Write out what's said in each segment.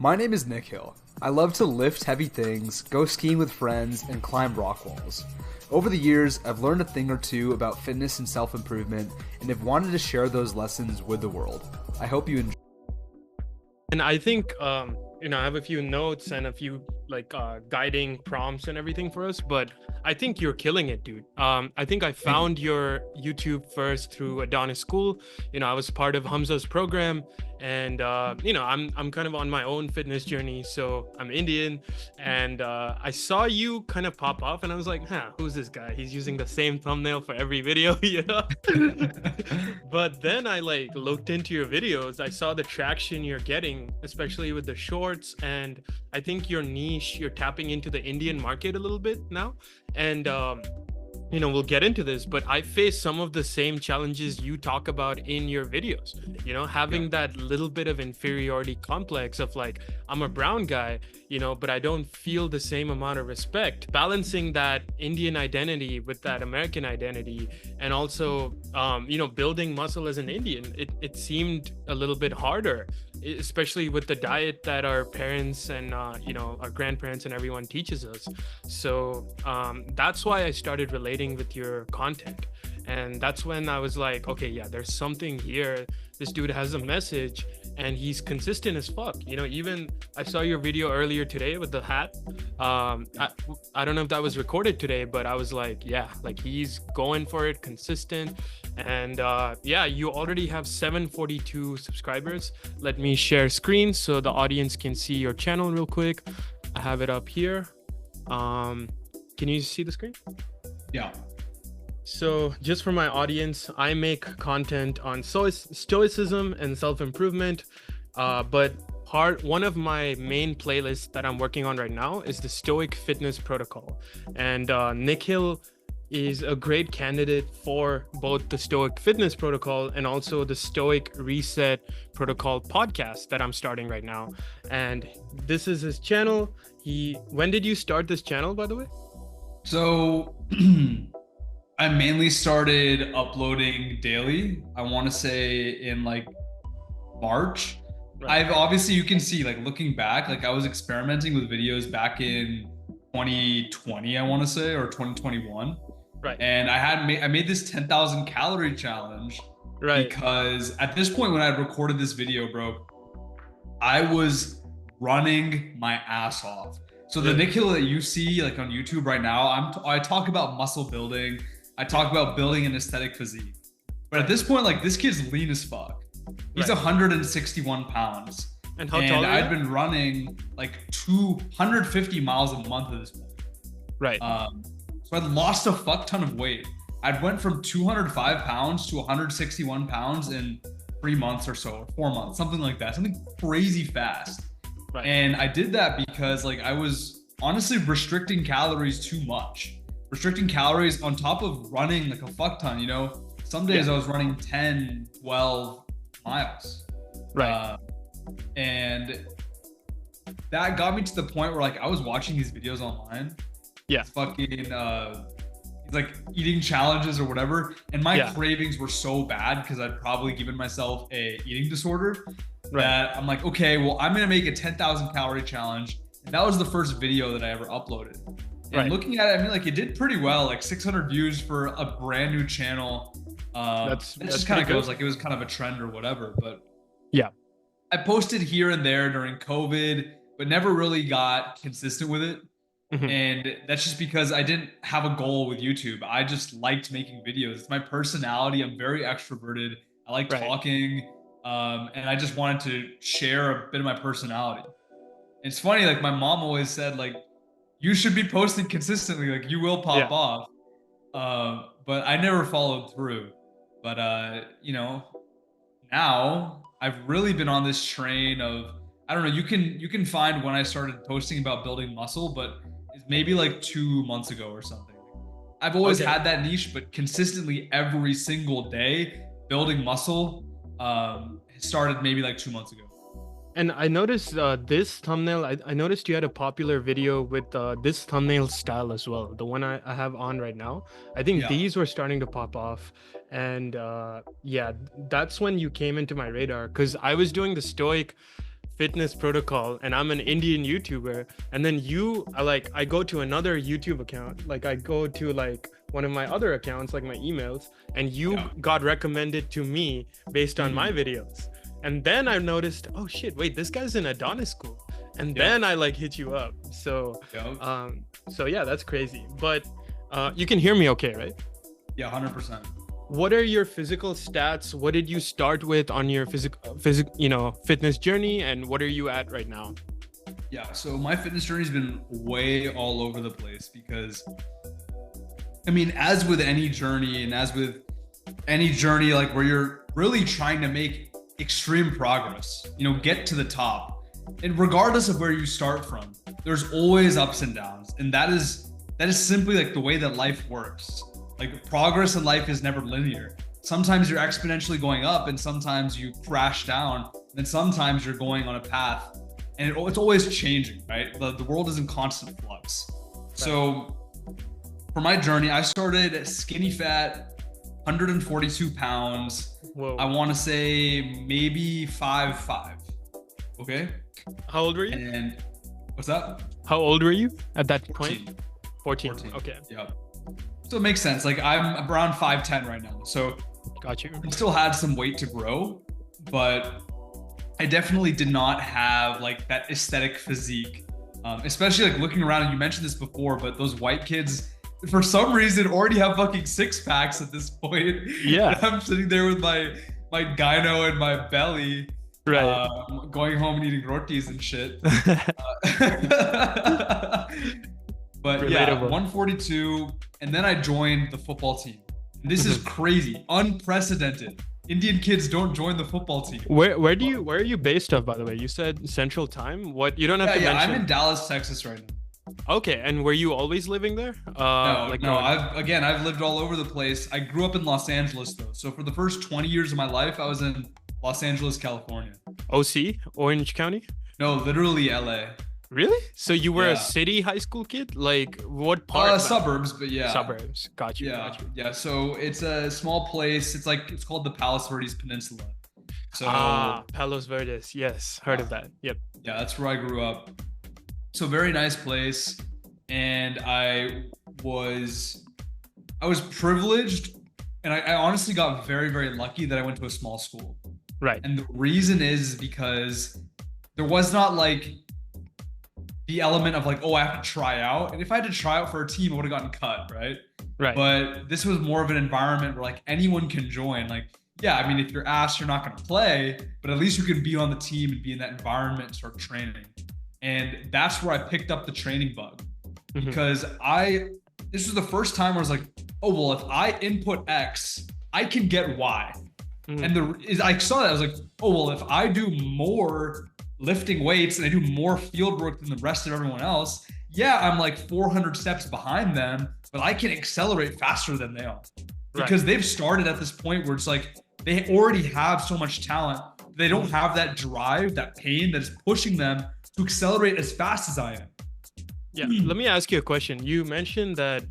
My name is Nick Hill. I love to lift heavy things, go skiing with friends, and climb rock walls. Over the years, I've learned a thing or two about fitness and self-improvement, and have wanted to share those lessons with the world. I hope you enjoy. And I think, I have a few notes and a few guiding prompts and everything for us, but I think you're killing it, dude. I think I Thank you. found your YouTube first through Adonis School. I was part of Hamza's program, and I'm kind of on my own fitness journey. So I'm Indian, and I saw you kind of pop off, and I was like, who's this guy? He's using the same thumbnail for every video, But then I looked into your videos. I saw the traction you're getting, especially with the shorts, and I think your niche, you're tapping into the Indian market a little bit now. And we'll get into this, but I face some of the same challenges you talk about in your videos. Having that little bit of inferiority complex of I'm a brown guy, but I don't feel the same amount of respect. Balancing that Indian identity with that American identity, and also building muscle as an Indian, it seemed a little bit harder, especially with the diet that our parents and our grandparents and everyone teaches us. So that's why I started relating with your content, and that's when I was like, okay, yeah, there's something here. This dude has a message, and he's consistent as fuck. Even I saw your video earlier today with the hat. I don't know if that was recorded today, but I was like, yeah, he's going for it, consistent. And you already have 742 subscribers. Let me share screen so the audience can see your channel real quick. I have it up here. Can you see the screen? Yeah. So just for my audience, I make content on stoicism and self-improvement, but one of my main playlists that I'm working on right now is the Stoic Fitness Protocol. And Nick Hill is a great candidate for both the Stoic Fitness Protocol and also the Stoic Reset Protocol podcast that I'm starting right now. And this is his channel. When did you start this channel, by the way? So I mainly started uploading daily. I want to say in March. Right. I've obviously, you can see looking back, I was experimenting with videos back in 2020, I want to say, or 2021. Right. And I made this 10,000 calorie challenge. Right. Because at this point when I recorded this video, bro, I was running my ass off. So the Nick Hill that you see on YouTube right now, I talk about muscle building. I talk about building an aesthetic physique. But at this point, this kid's lean as fuck. He's 161 pounds. And how tall are you? I've been running 250 miles a month at this point. Right. So I'd lost a fuck ton of weight. I went from 205 pounds to 161 pounds in 3 months or so, or 4 months, something like that. Something crazy fast. Right. And I did that because I was honestly restricting calories too much. Restricting calories on top of running a fuck ton, Some days I was running 10, 12 miles. Right. And that got me to the point where I was watching these videos online. Yeah. Fucking eating challenges or whatever. And my cravings were so bad because I'd probably given myself a eating disorder. Right. That I'm like, okay, well, I'm going to make a 10,000 calorie challenge. And that was the first video that I ever uploaded. And looking at it, I mean, it did pretty well, 600 views for a brand new channel. That's just kind of goes it was kind of a trend or whatever. But yeah, I posted here and there during COVID, but never really got consistent with it. Mm-hmm. And that's just because I didn't have a goal with YouTube. I just liked making videos. It's my personality. I'm very extroverted. I like talking. And I just wanted to share a bit of my personality. It's funny, my mom always said, you should be posting consistently, you will pop off. But I never followed through. But now I've really been on this train of, I don't know, you can find when I started posting about building muscle, but it's maybe 2 months ago or something. I've always had that niche, but consistently every single day building muscle started maybe 2 months ago. And I noticed this thumbnail, I noticed you had a popular video with this thumbnail style as well. The one I have on right now. I think these were starting to pop off. And that's when you came into my radar, because I was doing the Stoic fitness protocol and I'm an Indian YouTuber, and then I go to another YouTube account, like I go to like one of my other accounts, like my emails, and you got recommended to me based on my videos. And then I noticed, oh shit, wait, this guy's in Adonis school. And then I like hit you up. So so yeah, that's crazy. But you can hear me okay, right? Yeah, 100%. What are your physical stats? What did you start with on your fitness journey, and what are you at right now? Yeah, so my fitness journey's been way all over the place because, I mean, as with any journey, and as with any journey, like where you're really trying to make extreme progress, get to the top, and regardless of where you start from, there's always ups and downs, and that is simply like the way that life works. Like progress in life is never linear. Sometimes you're exponentially going up, and sometimes you crash down, and sometimes you're going on a path, and it's always changing, right? The world is in constant flux. So for my journey, I started skinny fat, 142 pounds. Whoa. I want to say maybe 5'5". Okay. How old were you? And what's that? How old were you at that 14. point? 14. Okay. Yeah. So it makes sense. Like I'm around 5'10" right now. So got you. I still had some weight to grow, but I definitely did not have like that aesthetic physique. Especially like looking around, and you mentioned this before, but those white kids, for some reason, already have fucking six packs at this point. Yeah. And I'm sitting there with my gyno and my belly, right? Going home and eating rotis and shit. But relatable. Yeah, 142, and then I joined the football team. And this is crazy, unprecedented. Indian kids don't join the football team. Where are you based of, by the way? You said Central Time. What, you don't have to mention. I'm in Dallas, Texas right now. Okay, and were you always living there? No. I've lived all over the place. I grew up in Los Angeles though. So for the first 20 years of my life, I was in Los Angeles, California. OC, Orange County? No, literally LA. Really? So you were a city high school kid? Like what part? Suburbs, but yeah. Suburbs. Got you. Yeah. So it's a small place. It's called the Palos Verdes Peninsula. So Palos Verdes. Yes, heard of that. Yep. Yeah, that's where I grew up. So very nice place, and I was privileged, and I honestly got very, very lucky that I went to a small school. Right. And the reason is because there was not like the element of like, oh, I have to try out. And if I had to try out for a team, I would have gotten cut, right? Right. But this was more of an environment where like anyone can join. Like, yeah, I mean, if you're asked, you're not going to play, but at least you can be on the team and be in that environment and start training. And that's where I picked up the training bug, because this was the first time where I was like, oh, well, if I input X, I can get Y. And I saw that, I was like, oh, well, if I do more lifting weights and I do more field work than the rest of everyone else, I'm like 400 steps behind them, but I can accelerate faster than they are, because they've started at this point where it's like they already have so much talent. They don't have that drive, that pain that is pushing them to accelerate as fast as I am. Yeah. Let me ask you a question. You mentioned that,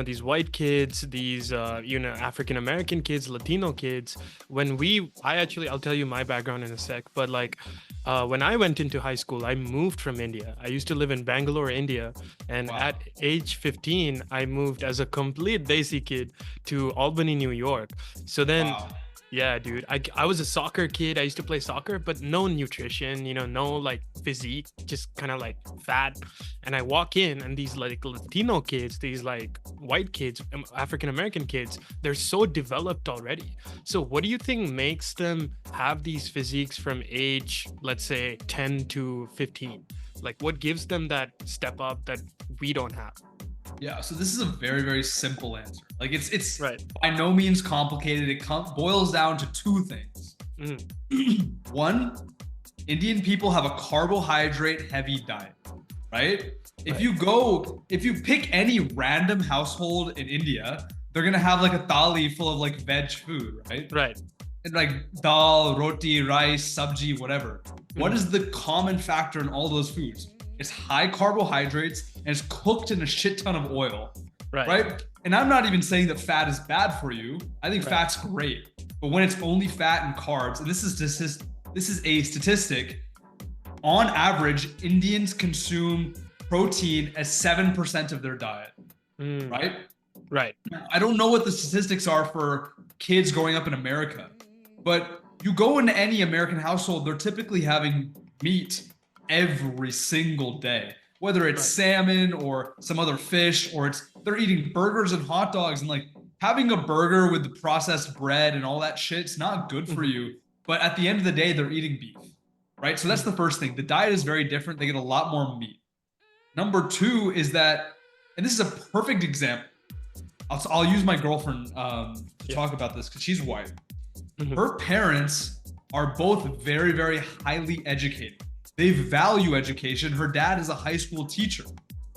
these white kids, these, African-American kids, Latino kids, I'll tell you my background in a sec, but like, when I went into high school, I moved from India. I used to live in Bangalore, India. And at age 15, I moved as a complete Desi kid to Albany, New York. So then, yeah, dude, I was a soccer kid. I used to play soccer, but no nutrition, no like physique, just kind of like fat. And I walk in, and these like Latino kids, these like white kids, African-American kids, they're so developed already. So what do you think makes them have these physiques from age, let's say 10 to 15? Like what gives them that step up that we don't have? Yeah, so this is a very, very simple answer. Like it's right. By no means complicated. It boils down to two things. One, Indian people have a carbohydrate heavy diet, right? If you pick any random household in India, they're gonna have like a thali full of like veg food, right? Right. And like dal, roti, rice, sabji, whatever. What is the common factor in all those foods? It's high carbohydrates, and it's cooked in a shit ton of oil, right? And I'm not even saying that fat is bad for you. I think fat's great, but when it's only fat and carbs, and this is a statistic, On average, Indians consume protein as 7% of their diet, Mm, right? right. I don't know what the statistics are for kids growing up in America, but you go into any American household, they're typically having meat every single day, whether it's Right. salmon or some other fish, or they're eating burgers and hot dogs, and like having a burger with the processed bread and all that shit, it's not good for Hmm. you. But at the end of the day, they're eating beef, right? So that's the first thing. The diet is very different. They get a lot more meat. Number two is that, and this is a perfect example. I'll use my girlfriend to Yeah. talk about this because she's white. Hmm. Her parents are both very, very highly educated. They value education. Her dad is a high school teacher.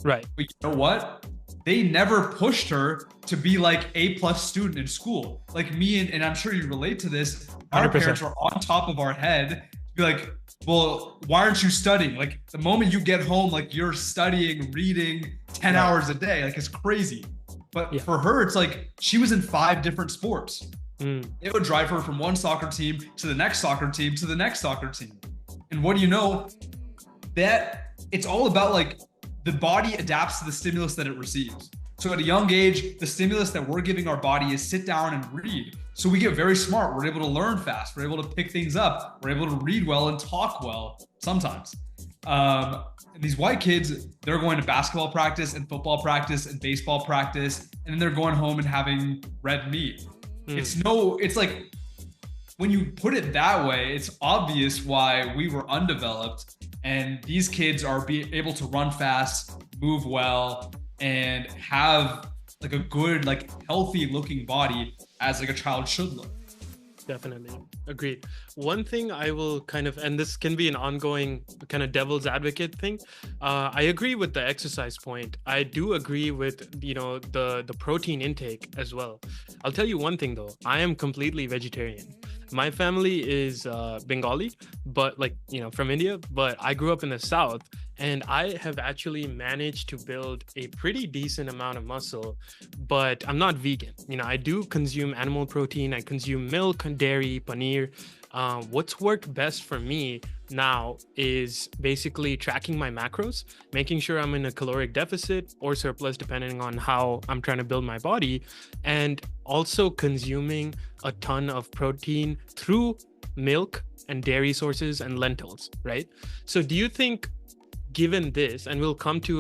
Right. But you know what? They never pushed her to be like A+ student in school. Like me, and I'm sure you relate to this. Our 100%. parents are on top of our head to be like, well, why aren't you studying? Like the moment you get home, like you're studying, reading 10 Right. hours a day. Like it's crazy. But Yeah. for her, it's like she was in 5 different sports. Mm, It would drive her from one soccer team to the next soccer team to the next soccer team. And what do you know? That it's all about like the body adapts to the stimulus that it receives. So at a young age, the stimulus that we're giving our body is sit down and read. So we get very smart. We're able to learn fast. We're able to pick things up. We're able to read well and talk well sometimes. And these white kids, they're going to basketball practice and football practice and baseball practice, and then they're going home and having red meat. It's like when you put it that way, it's obvious why we were undeveloped, and these kids are able to run fast, move well, and have like a good, like healthy looking body as like a child should look. definitely. Agreed. One thing I will kind of, and this can be an ongoing kind of devil's advocate thing. I agree with the exercise point. I do agree with, the protein intake as well. I'll tell you one thing though. I am completely vegetarian. My family is Bengali, but like, from India, but I grew up in the South, and I have actually managed to build a pretty decent amount of muscle, but I'm not vegan. I do consume animal protein. I consume milk, dairy, paneer. What's worked best for me now is basically tracking my macros, making sure I'm in a caloric deficit or surplus, depending on how I'm trying to build my body, and also consuming a ton of protein through milk and dairy sources and lentils, right? So do you think, given this, and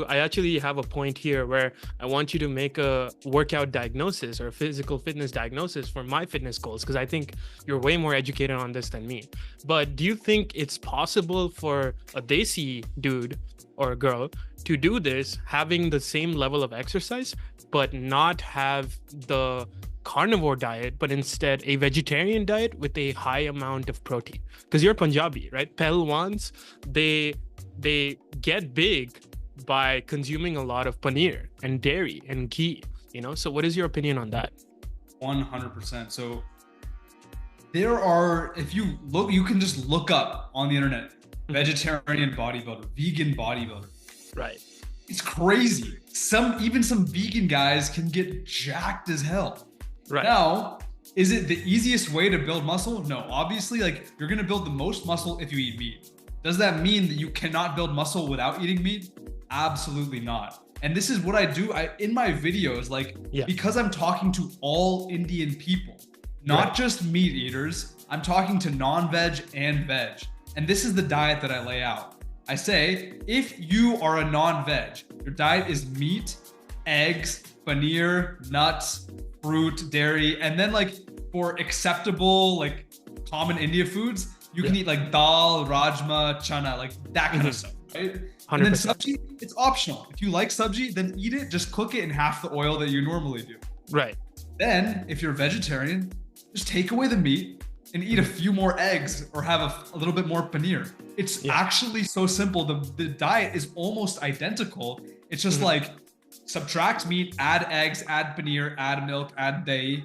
I actually have a point here where I want you to make a workout diagnosis or a physical fitness diagnosis for my fitness goals, because I think you're way more educated on this than me. But do you think it's possible for a desi dude or a girl to do this, having the same level of exercise, but not have the carnivore diet, but instead a vegetarian diet with a high amount of protein? Because you're Punjabi, right? Pehlwans, they get big by consuming a lot of paneer and dairy and ghee, so what is your opinion on that? 100%. So there are, if you look, you can just look up on the internet, vegetarian bodybuilder, vegan bodybuilder. Right. It's crazy. Even some vegan guys can get jacked as hell. Right. Now, is it the easiest way to build muscle? No. Obviously, like you're gonna build the most muscle if you eat meat. Does that mean that you cannot build muscle without eating meat? Absolutely not. And this is what I do in my videos, because I'm talking to all Indian people, not just meat eaters. I'm talking to non-veg and veg. And this is the diet that I lay out. I say, if you are a non-veg, your diet is meat, eggs, paneer, nuts, fruit, dairy, and then like for acceptable, like common India foods, you can eat like dal, rajma, chana, like that kind of stuff, right? 100%. And then sabji, it's optional. If you like sabji, then eat it, just cook it in half the oil that you normally do. Right. Then, if you're a vegetarian, just take away the meat and eat a few more eggs or have a little bit more paneer. It's actually so simple. The diet is almost identical. It's just like subtract meat, add eggs, add paneer, add milk, add dahi,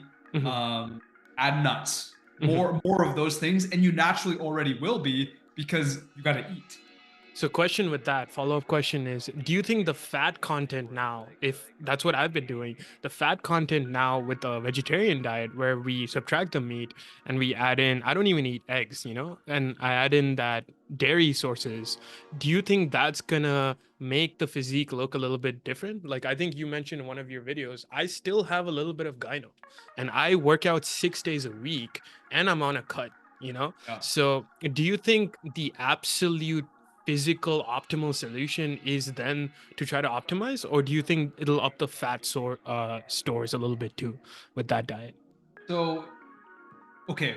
add nuts. More of those things, and you naturally already will be, because you got to eat. So question with that, follow-up question is, do you think the fat content now, if that's what I've been doing, the fat content now with a vegetarian diet where we subtract the meat and we add in, I don't even eat eggs, and I add in that dairy sources, do you think that's gonna make the physique look a little bit different? Like I think you mentioned in one of your videos, I still have a little bit of gyno and I work out 6 days a week and I'm on a cut, you know? Yeah. So do you think the absolute physical optimal solution is then to try to optimize, or do you think it'll up the stores a little bit too with that diet? So, okay.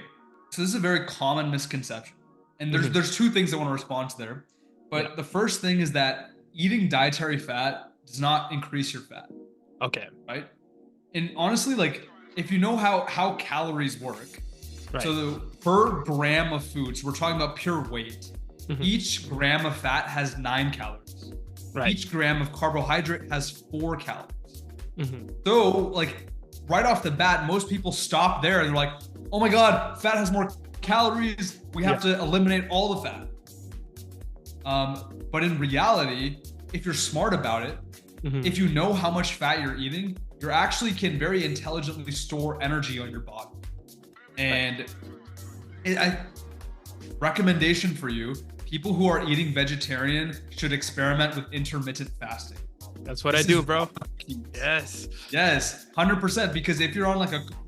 So this is a very common misconception. And there's Hmm. there's two things I want to respond to there. Yeah. But the first thing is that eating dietary fat does not increase your fat, Okay. right? And honestly, like if you know how calories work, Right. so per gram of food, so we're talking about pure weight, Hmm. each gram of fat has 9 calories. Right. Each gram of carbohydrate has 4 calories. Hmm. So, like, right off the bat, most people stop there and they're like, oh my God, fat has more calories. We have to eliminate all the fat. But in reality, if you're smart about it, Hmm. if you know how much fat you're eating, you actually can very intelligently store energy on your body. And recommendation for you, people who are eating vegetarian should experiment with intermittent fasting. That's what This I do, is bro. key. Yes. Yes, 100%. Because if you're on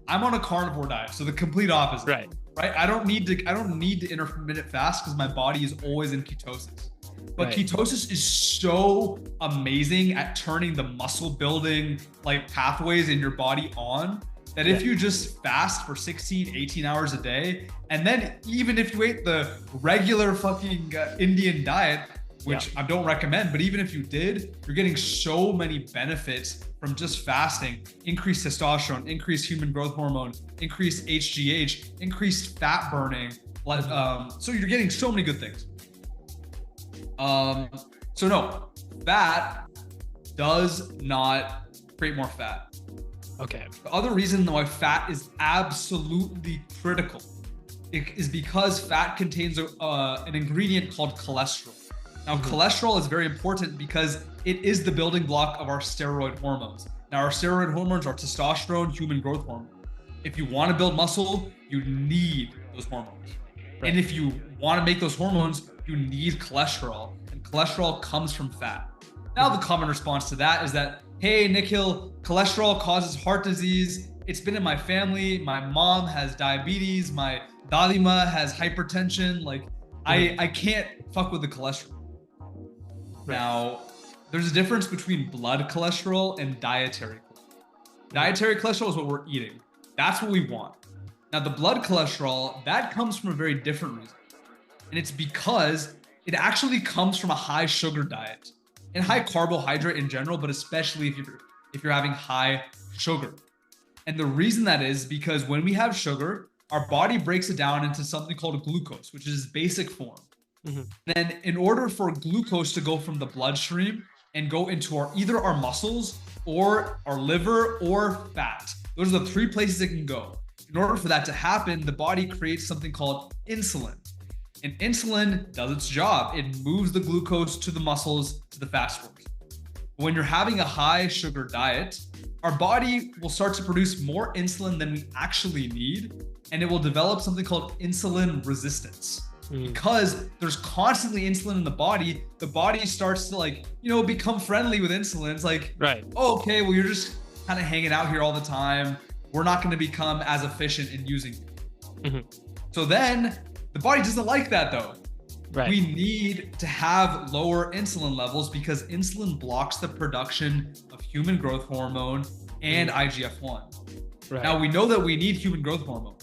I'm on a carnivore diet, so the complete opposite. Right. Right. I don't need to intermittent fast because my body is always in ketosis. But Right. ketosis is so amazing at turning the muscle building like pathways in your body on that if Yeah. you just fast for 16, 18 hours a day, and then even if you ate the regular fucking Indian diet, which I don't recommend, but even if you did, you're getting so many benefits from just fasting: increased testosterone, increased human growth hormone, increased HGH, increased fat burning. So you're getting so many good things. So no, fat does not create more fat. Okay. The other reason why fat is absolutely critical is because fat contains an ingredient called cholesterol. Now, cholesterol is very important because it is the building block of our steroid hormones. Now, our steroid hormones are testosterone, human growth hormone. If you want to build muscle, you need those hormones. Right. And if you want to make those hormones, you need cholesterol. And cholesterol comes from fat. Now, the common response to that is that, hey, Nikhil, cholesterol causes heart disease. It's been in my family. My mom has diabetes. My dadima has hypertension. Like, I can't fuck with the cholesterol. Right. Now, there's a difference between blood cholesterol and dietary cholesterol. Dietary cholesterol is what we're eating. That's what we want. Now, the blood cholesterol, that comes from a very different reason. And it's because it actually comes from a high sugar diet and high carbohydrate in general, but especially if you're having high sugar. And the reason that is because when we have sugar, our body breaks it down into something called glucose, which is its basic form. Then in order for glucose to go from the bloodstream and go into either our muscles or our liver or fat, those are the three places it can go. In order for that to happen, the body creates something called insulin. And insulin does its job. It moves the glucose to the muscles, to the fat stores. When you're having a high sugar diet, our body will start to produce more insulin than we actually need, and it will develop something called insulin resistance. Because there's constantly insulin in the body starts to become friendly with insulin. It's like, Right. oh, okay, well, you're just kind of hanging out here all the time. We're not going to become as efficient in using you. So then the body doesn't like that though. Right. We need to have lower insulin levels because insulin blocks the production of human growth hormone and IGF-1. Right. Now we know that we need human growth hormone.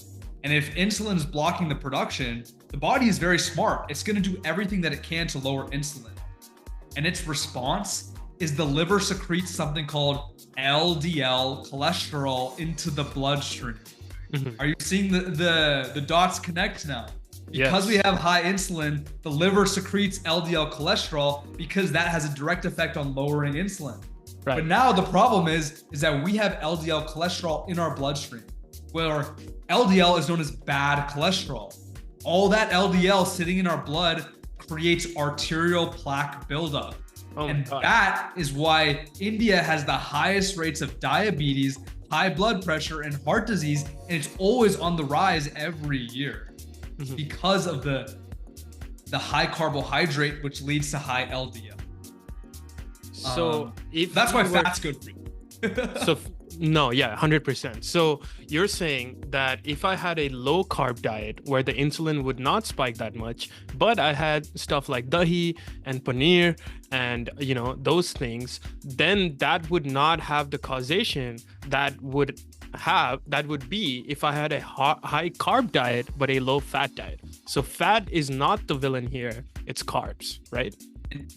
And if insulin is blocking the production, the body is very smart. It's going to do everything that it can to lower insulin. And its response is the liver secretes something called LDL cholesterol into the bloodstream. Are you seeing the dots connect now? Because we have high insulin, the liver secretes LDL cholesterol because that has a direct effect on lowering insulin. Right. But now the problem is that we have LDL cholesterol in our bloodstream, where LDL is known as bad cholesterol. All that LDL sitting in our blood creates arterial plaque buildup. And that is why India has the highest rates of diabetes, high blood pressure, and heart disease, and it's always on the rise every year. Because of the the high carbohydrate, which leads to high LDL. So if that's why fat's good for you. So no, yeah, 100%. So you're saying that if I had a low carb diet where the insulin would not spike that much, but I had stuff like dahi and paneer and those things, then that would not have the causation that would be if I had a high carb diet but a low fat diet. So fat is not the villain here, it's carbs, right?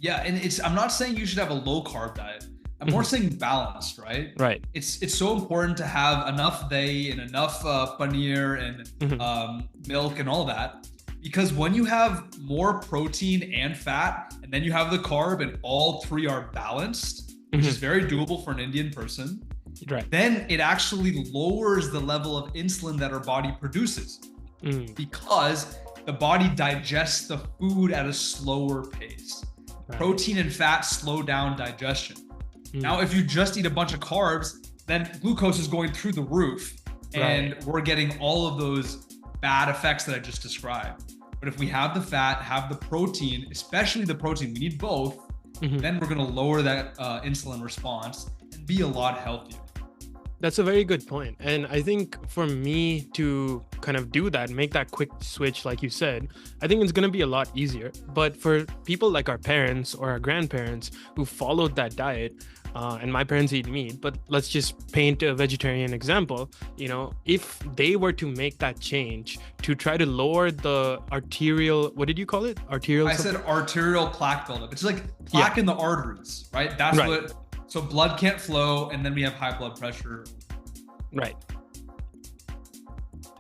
Yeah, and I'm not saying you should have a low carb diet. I'm more saying balanced, right? Right. It's so important to have enough dahi and enough paneer and milk and all that, because when you have more protein and fat, and then you have the carb, and all three are balanced, which is very doable for an Indian person, right? Then it actually lowers the level of insulin that our body produces, because the body digests the food at a slower pace. Right. Protein and fat slow down digestion. Now, if you just eat a bunch of carbs, then glucose is going through the roof, and we're getting all of those bad effects that I just described. But if we have the fat, have the protein, especially the protein, we need both, then we're going to lower that insulin response and be a lot healthier. That's a very good point. And I think for me to kind of do that, make that quick switch, like you said, I think it's going to be a lot easier. But for people like our parents or our grandparents who followed that diet, and my parents eat meat, but let's just paint a vegetarian example, if they were to make that change to try to lower the arterial, what did you call it? I said arterial plaque buildup. It's like plaque in the arteries, right? That's right. So blood can't flow, and then we have high blood pressure. Right.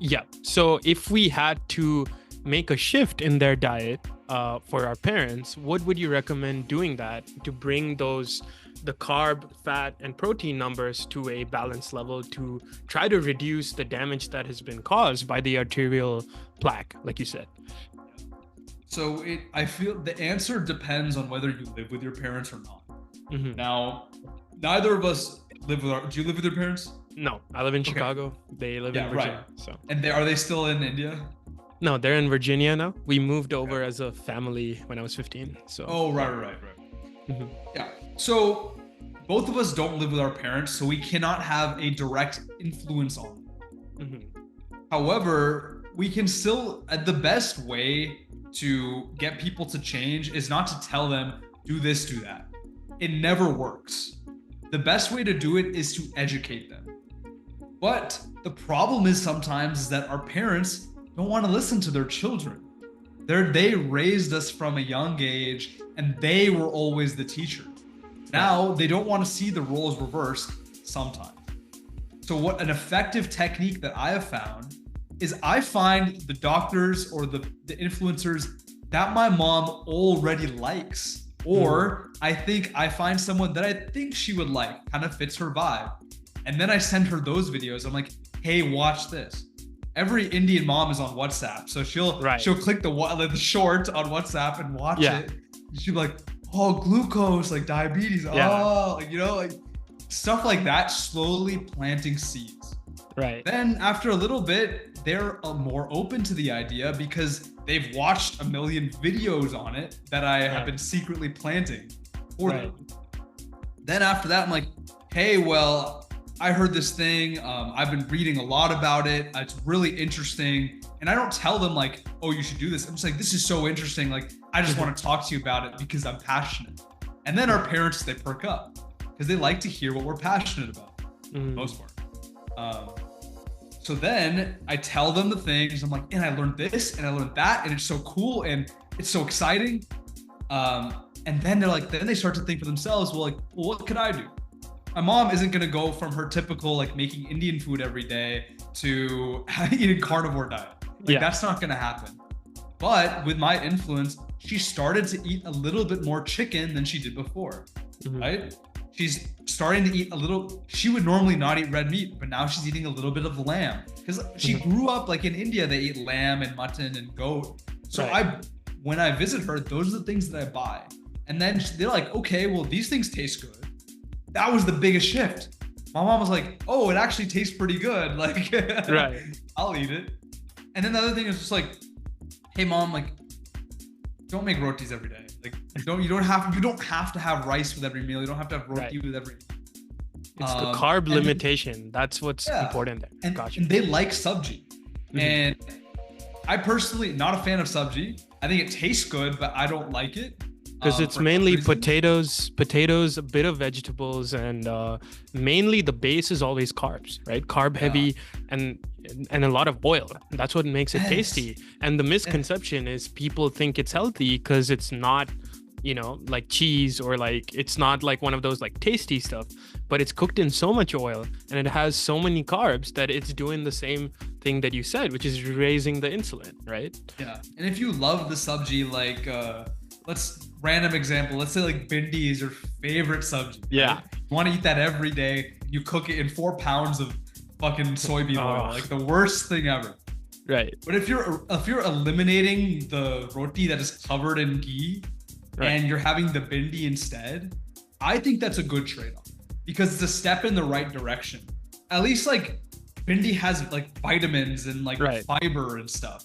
Yeah. So if we had to make a shift in their diet for our parents, what would you recommend doing that to bring the carb, fat, and protein numbers to a balanced level to try to reduce the damage that has been caused by the arterial plaque, like you said? So I feel the answer depends on whether you live with your parents or not. Now, neither of us live with do you live with your parents? No, I live in Chicago. They live in Virginia. Right. So. And are they still in India? No, they're in Virginia now. We moved over as a family when I was 15. So. Oh, right. Yeah. So both of us don't live with our parents, so we cannot have a direct influence on them. However, we can still, the best way to get people to change is not to tell them, do this, do that. It never works. The best way to do it is to educate them. But the problem is sometimes that our parents don't want to listen to their children. They raised us from a young age, and they were always the teacher. Now they don't want to see the roles reversed sometimes. So what an effective technique that I have found is I find the doctors or the influencers that my mom already likes, or I find someone that I think she would like, kind of fits her vibe. And then I send her those videos. I'm like, hey, watch this. Every Indian mom is on WhatsApp. So she'll click the short on WhatsApp and watch it. She'll be like, oh, glucose, like diabetes. Oh, like stuff like that, slowly planting seeds. Right. Then after a little bit, they're more open to the idea because they've watched a million videos on it that I have been secretly planting for them. Then after that, I'm like, hey, well, I heard this thing. I've been reading a lot about it. It's really interesting. And I don't tell them like, oh, you should do this. I'm just like, this is so interesting. Like, I just want to talk to you about it because I'm passionate. And then our parents, they perk up because they like to hear what we're passionate about, for the most part. So then I tell them the things. I'm like, and I learned this and I learned that. And it's so cool. And it's so exciting. And then then they start to think for themselves, well, what could I do? My mom isn't going to go from her typical, like making Indian food every day to eating carnivore diet. That's not going to happen. But with my influence, she started to eat a little bit more chicken than she did before, right? She's starting to eat she would normally not eat red meat, but now she's eating a little bit of lamb because she grew up like in India, they eat lamb and mutton and goat. So when I visit her, those are the things that I buy. And then they're like, okay, well, these things taste good. That was the biggest shift. My mom was like, oh, it actually tastes pretty good. Like, I'll eat it. And then the other thing is just like, hey mom, like, don't make rotis every day. Like you don't have to have rice with every meal. You don't have to have roti with every. It's the carb limitation. That's what's important there. And, Gotcha. and they like sabji. And I personally not a fan of sabji. I think it tastes good, but I don't like it. Because it's mainly potatoes, a bit of vegetables, and mainly the base is always carbs, right? Carb heavy and a lot of oil. That's what makes it tasty. And the misconception is people think it's healthy because it's not, you know, like cheese, or like it's not like one of those like tasty stuff, but it's cooked in so much oil and it has so many carbs that it's doing the same thing that you said, which is raising the insulin, right? Yeah. And if you love the sabji, like random example, let's say like bindi is your favorite sabji. Yeah. Right? You want to eat that every day. You cook it in 4 pounds of fucking soybean oil, like the worst thing ever. Right. But if you're eliminating the roti that is covered in ghee, and you're having the bindi instead, I think that's a good trade-off because it's a step in the right direction. At least like bindi has like vitamins and like fiber and stuff.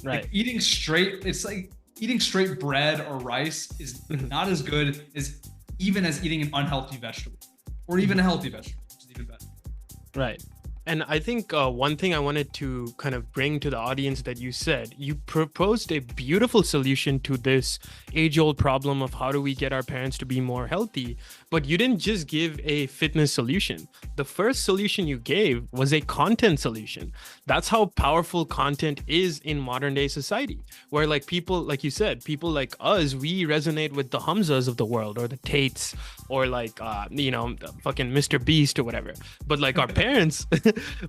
Right. Like eating straight bread or rice is not as good as eating an unhealthy vegetable, or even a healthy vegetable, which is even better. Right. And I think one thing I wanted to kind of bring to the audience that you said, you proposed a beautiful solution to this age-old problem of how do we get our parents to be more healthy, but you didn't just give a fitness solution. The first solution you gave was a content solution. That's how powerful content is in modern day society, where like people, like you said, people like us, we resonate with the Hamzas of the world, or the Tates, or like, you know, fucking Mr. Beast or whatever. But like our parents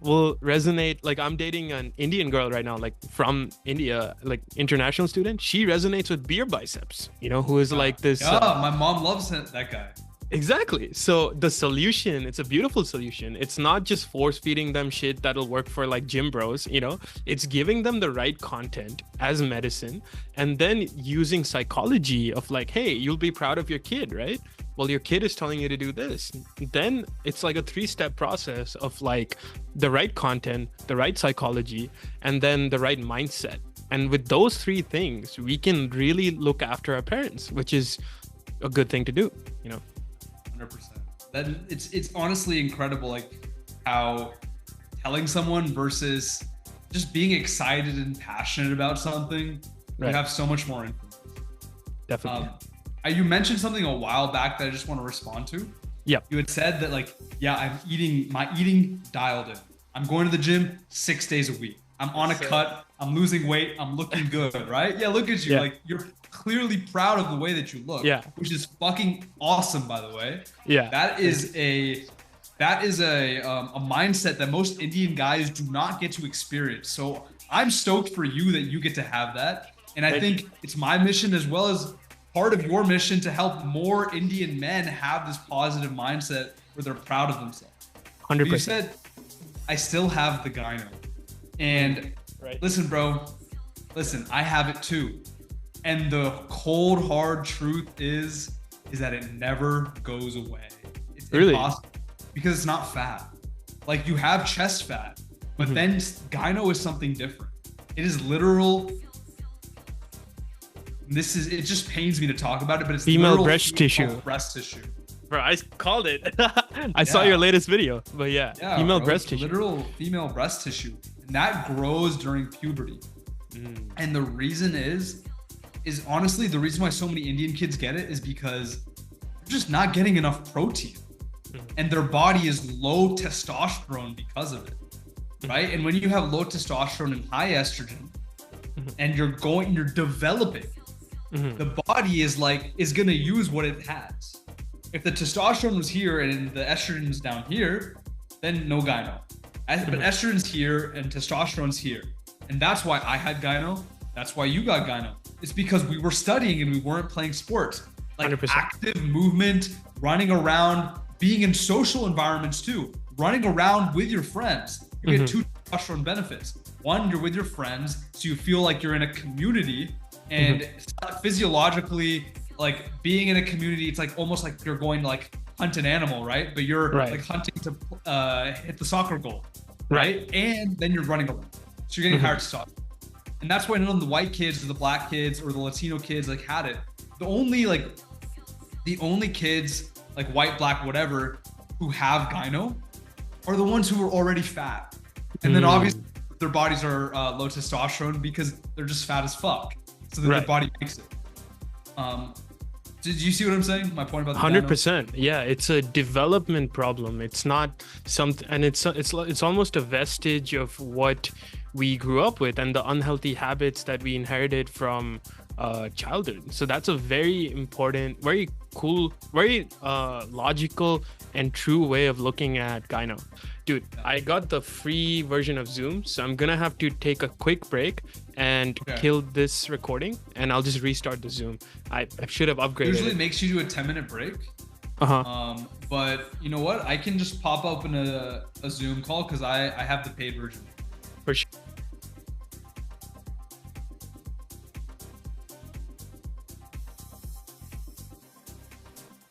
will resonate. Like I'm dating an Indian girl right now, like from India, like international student. She resonates with Beer Biceps, you know, who is like this. My mom loves that guy. Exactly. So the solution, it's a beautiful solution. It's not just force feeding them shit that'll work for like gym bros, you know, it's giving them the right content as medicine, and then using psychology of like, hey, you'll be proud of your kid, right? Well, your kid is telling you to do this. Then it's like a 3-step process of like the right content, the right psychology, and then the right mindset. And with those 3 things, we can really look after our parents, which is a good thing to do, you know. 100%. That it's honestly incredible, like how telling someone versus just being excited and passionate about something, you have so much more influence. Definitely. You mentioned something a while back that I just want to respond to. Yeah. You had said that like, my eating dialed in. I'm going to the gym 6 days a week. I'm on a cut. I'm losing weight. I'm looking good, right? Yeah, look at you. Like you're clearly proud of the way that you look. Yeah. Which is fucking awesome, by the way. Yeah. That is a mindset that most Indian guys do not get to experience. So I'm stoked for you that you get to have that. And I think it's my mission as well as part of your mission to help more Indian men have this positive mindset where they're proud of themselves. 100%. You said, I still have the gyno. And listen, bro, I have it too. And the cold, hard truth is that it never goes away. It's impossible because it's not fat. Like you have chest fat, but then gyno is something different. It is literal. It just pains me to talk about it, but it's female breast tissue. Breast tissue. Bro, I called it. I saw your latest video, but female breast tissue. Literal female breast tissue. And that grows during puberty. And the reason is honestly, the reason why so many Indian kids get it is because they're just not getting enough protein. And their body is low testosterone because of it. Right? And when you have low testosterone and high estrogen, and you're developing, the body is going to use what it has. If the testosterone was here and the estrogen is down here, then no gyno. But estrogen's here and testosterone's here. And that's why I had gyno. That's why you got gyno. It's because we were studying and we weren't playing sports. Like 100%. Active movement, running around, being in social environments too. Running around with your friends. You get 2 testosterone benefits. One, you're with your friends, so you feel like you're in a community. And physiologically, like being in a community, it's like almost like you're going to like hunt an animal, right? But you're like hunting to hit the soccer goal, right? And then you're running around, so you're getting higher testosterone. And that's why none of the white kids or the black kids or the Latino kids like had it. The only kids, like white, black, whatever, who have gyno are the ones who are already fat. And then obviously their bodies are low testosterone because they're just fat as fuck. So that their body makes it. Did you see what I'm saying? My point about the 100%. Yeah, it's a development problem. It's not something, and it's almost a vestige of what we grew up with and the unhealthy habits that we inherited from childhood. So that's a very important, very cool, very logical and true way of looking at gyno. Dude, I got the free version of Zoom, so I'm gonna have to take a quick break and kill this recording, and I'll just restart the Zoom. I should have upgraded. Usually makes you do a 10-minute break. But you know what? I can just pop open a Zoom call because I have the paid version.